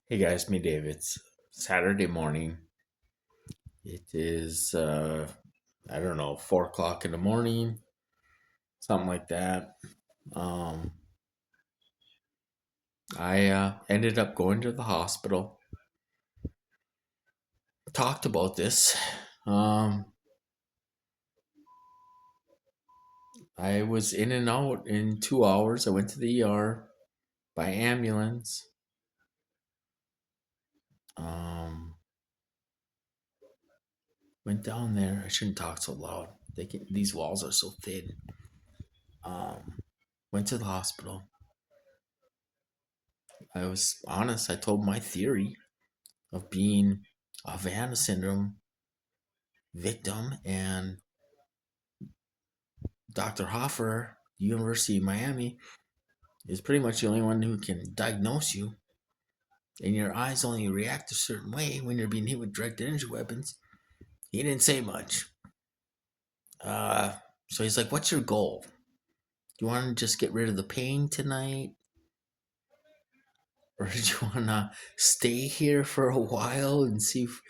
Hey guys, me Dave. It's Saturday morning. It is I don't know, 4 o'clock in the morning, something like that. Um I ended up going to the hospital. Talked about this. Um I was in and out in 2 hours. I went to the ER by ambulance. Um Went down there. I shouldn't talk so loud. These walls are so thin. Um Went to the hospital. I was honest. I told my theory of being a Vanna syndrome victim, and Dr. Hoffer, University of Miami, is pretty much the only one who can diagnose you. And your eyes only react a certain way when you're being hit with direct energy weapons. He didn't say much. Uh, so he's like, "What's your goal? Do you want to just get rid of the pain tonight, or did you want to stay here for a while and see if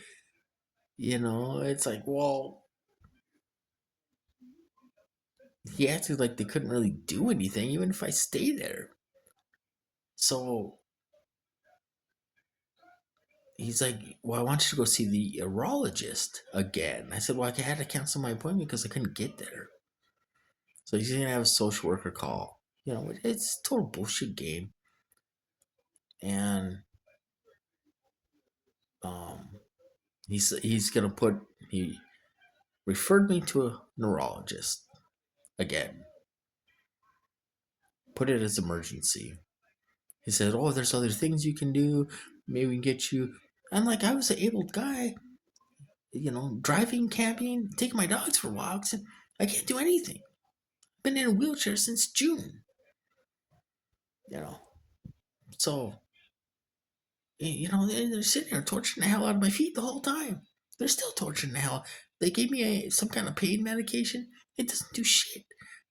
It's like, well, he acted like they couldn't really do anything even if I stay there. So he's like, "Well, I want you to go see the urologist again." I said, "Well, I had to cancel my appointment because I couldn't get there." So he's gonna have a social worker call. It's a total bullshit game. And um, he's gonna he referred me to a neurologist again. Put it as emergency. He said, "Oh, there's other things you can do. Maybe we can get you." I'm like, I was an able guy, driving, camping, taking my dogs for walks, and I can't do anything. Been in a wheelchair since June, you know. So, they're sitting there torturing the hell out of my feet the whole time. They're still torturing the hell. They gave me some kind of pain medication. It doesn't do shit.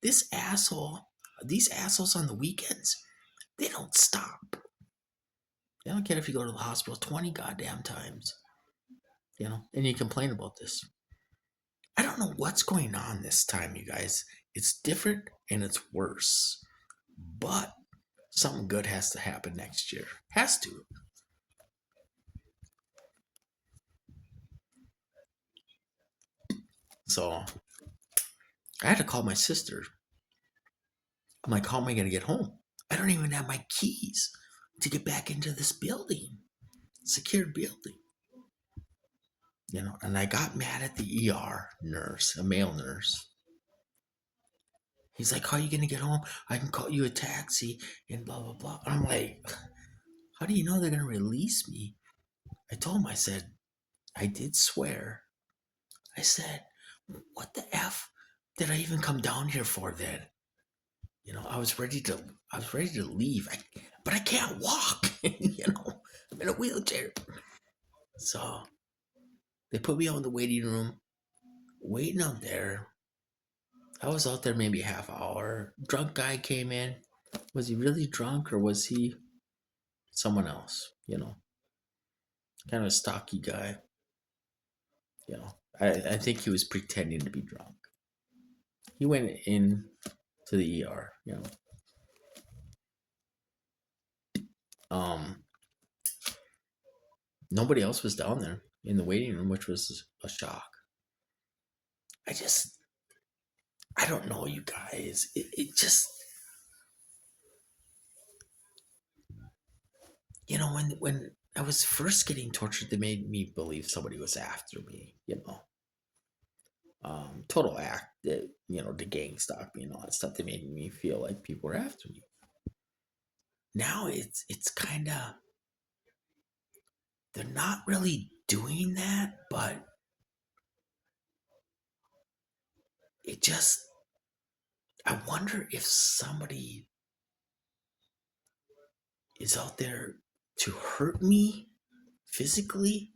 This asshole, these assholes on the weekends, they don't stop. They don't care if you go to the hospital 20 goddamn times, and you complain about this. I don't know what's going on this time, you guys. It's different and it's worse. But something good has to happen next year. Has to. So I had to call my sister. I'm like, how am I going to get home? I don't even have my keys to get back into this building, secured building. And I got mad at the ER nurse, a male nurse. He's like, how are you going to get home? I can call you a taxi and blah, blah, blah. I'm like, how do you know they're going to release me? I told him, I said, I did swear. I said, what the F did I even come down here for then? I was ready to leave, but I can't walk. I'm in a wheelchair. So they put me out in the waiting room, waiting out there. I was out there maybe a half hour. Drunk guy came in. Was he really drunk or was he someone else? Kind of a stocky guy. I think he was pretending to be drunk. He went in to the ER. Um, Nobody else was down there in the waiting room, which was a shock. I just, I don't know, you guys. It just, when I was first getting tortured, they made me believe somebody was after me. Total act that the gang stalked me and all that stuff. They made me feel like people were after me. Now it's kind of, they're not really doing that, but it just, I wonder if somebody is out there to hurt me physically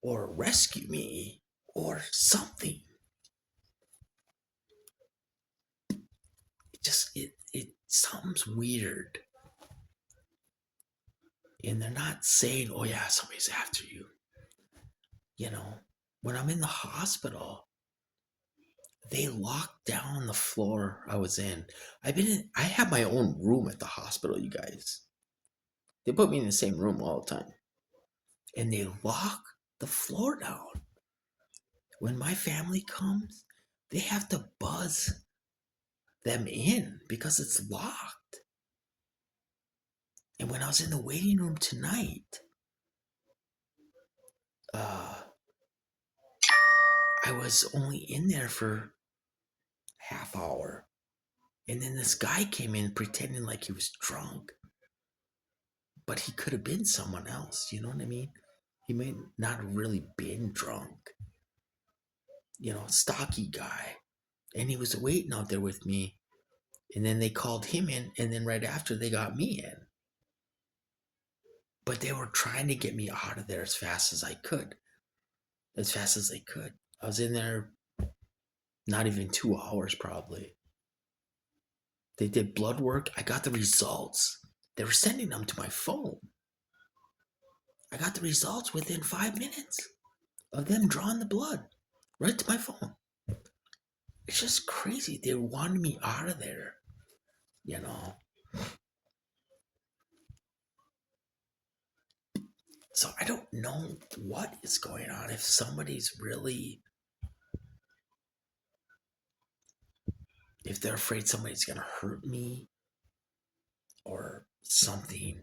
or rescue me or something. It something's weird. And they're not saying, oh yeah, somebody's after you. You know, when I'm in the hospital, they locked down the floor I was in. I have my own room at the hospital, you guys. They put me in the same room all the time. And they lock the floor down. When my family comes, they have to buzz them in because it's locked. And when I was in the waiting room tonight, uh, I was only in there for half hour. And then this guy came in pretending like he was drunk. But he could have been someone else, you know what I mean? He may not have really been drunk. Stocky guy. And he was waiting out there with me. And then they called him in, and then right after they got me in. But they were trying to get me out of there as fast as I could. As fast as they could. I was in there not even 2 hours probably. They did blood work. I got the results. They were sending them to my phone. I got the results within 5 minutes of them drawing the blood right to my phone. It's just crazy. They wanted me out of there, you know. So I don't know what is going on. If somebody's really, if they're afraid somebody's gonna hurt me or something,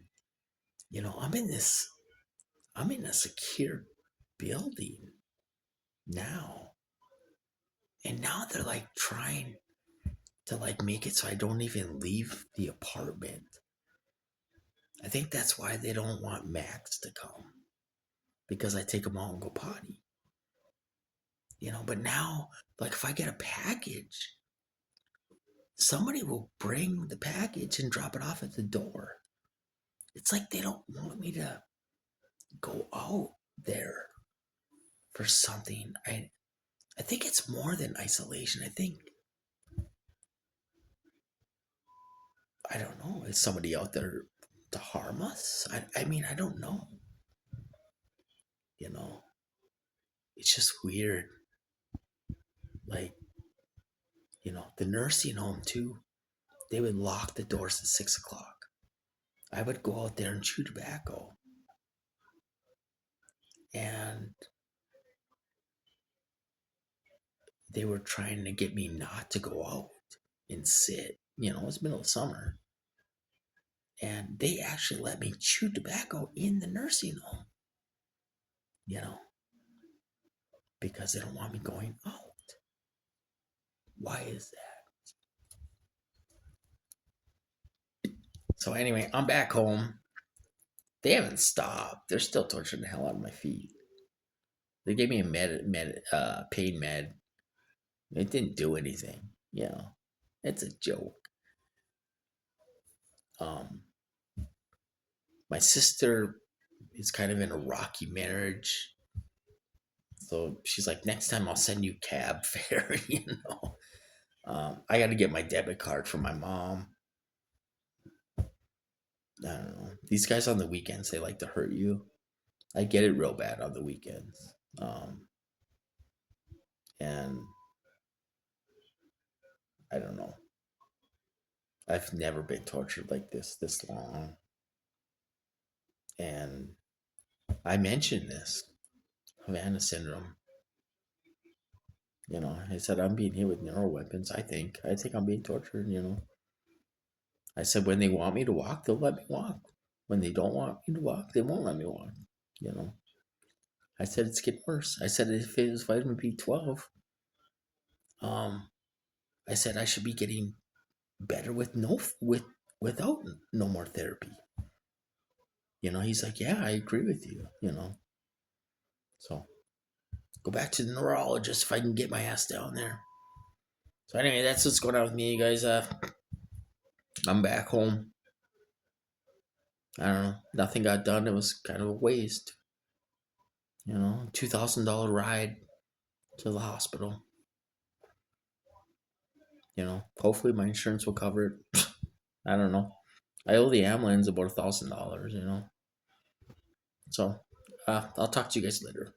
I'm in a secure building now, and now they're like trying to like make it so I don't even leave the apartment. I think that's why they don't want Max to come, because I take him out and go potty. But now, like, if I get a package, somebody will bring the package and drop it off at the door. It's like they don't want me to go out there for something. I think it's more than isolation. I don't know, is somebody out there to harm us? I mean, I don't know. You know, it's just weird. Like, the nursing home too, they would lock the doors at 6 o'clock. I would go out there and chew tobacco. And they were trying to get me not to go out and sit. It's middle of summer. And they actually let me chew tobacco in the nursing home, you know, because they don't want me going out. Why is that? So anyway, I'm back home. They haven't stopped. They're still torturing the hell out of my feet. They gave me a pain med. It didn't do anything. It's a joke. Um, my sister is kind of in a rocky marriage. So she's like, next time I'll send you cab fare, I got to get my debit card from my mom. I don't know. These guys on the weekends, they like to hurt you. I get it real bad on the weekends. And I don't know. I've never been tortured like this long. And I mentioned this, Havana syndrome. I said, I'm being hit with neural weapons. I think I'm being tortured. I said, when they want me to walk, they'll let me walk. When they don't want me to walk, they won't let me walk. I said, it's getting worse. I said, if it was vitamin B12, I said I should be getting better without no more therapy. He's like, yeah, I agree with you. So go back to the neurologist if I can get my ass down there. So anyway, that's what's going on with me, you guys. I'm back home. I don't know. Nothing got done. It was kind of a waste. $2,000 ride to the hospital. Hopefully my insurance will cover it. I don't know. I owe the ambulance about $1,000. So I'll talk to you guys later.